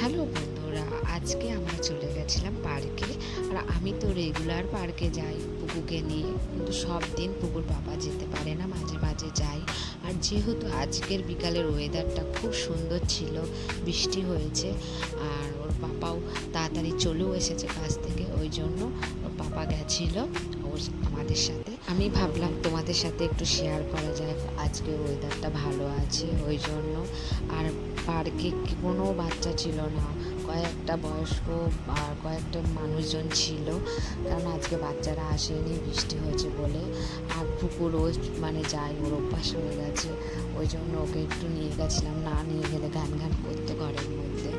Hello বন্ধুরা, আজকে আমরা চলে গেছিলাম পার্কে। আর আমি তো রেগুলার পার্কে যাই পুকুকে নিয়ে, কিন্তু সব দিন পুকুর বাবা যেতে পারে না, মাঝে মাঝে যাই। আর যেহেতু আজকের বিকালের ওয়েদারটা খুব সুন্দর ছিল, বৃষ্টি হয়েছে, আর ওর পাপাও তাড়াতাড়ি চলেও এসেছে কাজ থেকে, ওই জন্য ওর পাপা গেছিলো আমাদের সাথে। আমি ভাবলাম তোমাদের সাথে একটু শেয়ার করা যায়, আজকে ওয়েদারটা ভালো আছে ওই জন্য। আর পার্কে কোনো বাচ্চা ছিল না, কয়েকটা বয়স্ক আর কয়েকটা মানুষজন ছিল, কারণ আজকে বাচ্চারা আসেনি বৃষ্টি হয়েছে বলে। আর পুকুরও মানে যাই, ওর অভ্যাস হয়ে গেছে, ওই জন্য ওকে একটু নিয়ে গেছিলাম, না নিয়ে গেলে গান গান করতো ঘরের মধ্যে।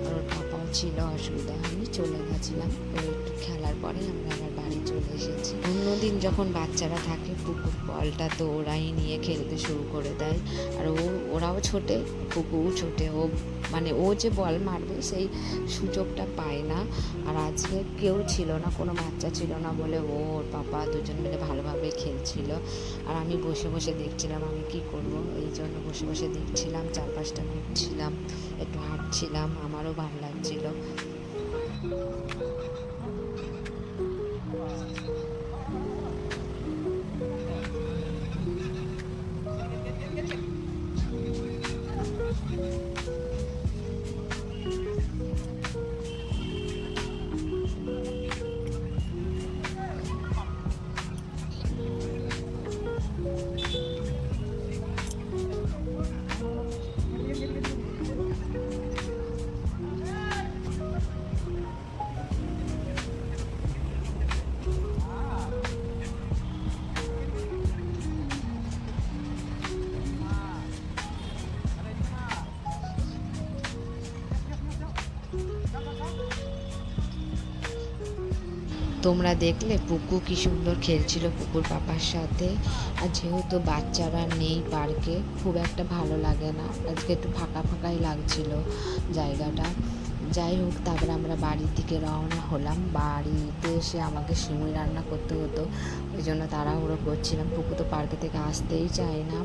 আর ওর পাপাও ছিল, অসুবিধা হয়নি, চলে গেছিলাম। ওর একটু খেলার পরে আমরা আবার বাড়ি চলে এসেছি। অন্যদিন যখন বাচ্চারা থাকে পুকুর বলটা তো ওরাই নিয়ে খেলতে শুরু করে দেয়, আর ওরাও ছোটে, পুকুরও ছোটে, ও যে বল মারবে সেই সুযোগটা পায় না। আর আজকে কেউ ছিল না, কোনো বাচ্চা ছিল না বলে ওর পাপা দুজন মিলে ভালোভাবে খেলছিল। আর আমি বসে বসে দেখছিলাম আমি কি করব, এই জন্য বসে বসে দেখছিলাম, চারপাশটা ঘুরছিলাম, একটু হাঁটছিলাম, আমারও ভালো লাগছিল। তোমরা দেখলে পুকু কি সুন্দর খেলছিল পুকুর পাপার সাথে। আর যেহেতু বাচ্চারা নেই পার্কে, খুব একটা ভালো লাগে না, আজকে একটু ফাঁকা ফাঁকাই লাগছিল জায়গাটা। যাই হোক, তারপরে আমরা বাড়ির দিকে রওনা হলাম। বাড়িতে এসে আমাকে সিমুই রান্না করতে হতো, ওই জন্য তাড়াহুড়ো করছিলাম। পুকু তো পার্কে থেকে আসতেই চায় না,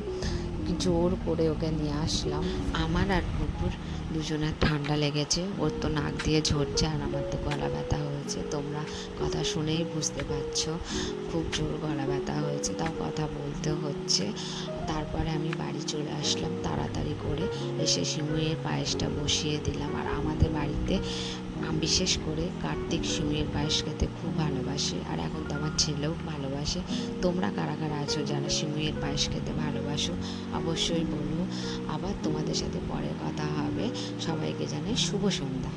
জোর করে ওকে নিয়ে আসলাম। আমার আর পুকুর দুজনের ঠান্ডা লেগেছে, ওর তো নাক দিয়ে ঝরছে আর আমার তো গলা ব্যথা হয়েছে। তোমরা কথা শুনেই বুঝতে পারছো খুব জোর গলা ব্যথা হয়েছে, তাও কথা বলতে হচ্ছে। তারপরে আমি বাড়ি চলে আসলাম তাড়াতাড়ি করে, এসে সিমুইয়ের পায়েসটা বসিয়ে দিলাম। আর আমাদের বাড়িতে বিশেষ করে কার্তিক সিমুইয়ের পায়েস খেতে খুব ভালোবাসে, আর এখন তো আমার ছেলেও ভালোবাসে। তোমরা কারা কারা আছো যারা সিমুইয়ের পায়েস খেতে ভালোবাসো অবশ্যই বলো। আবার তোমাদের সাথে পরে কথা হবে। সবাইকে জানাই শুভ সন্ধ্যা।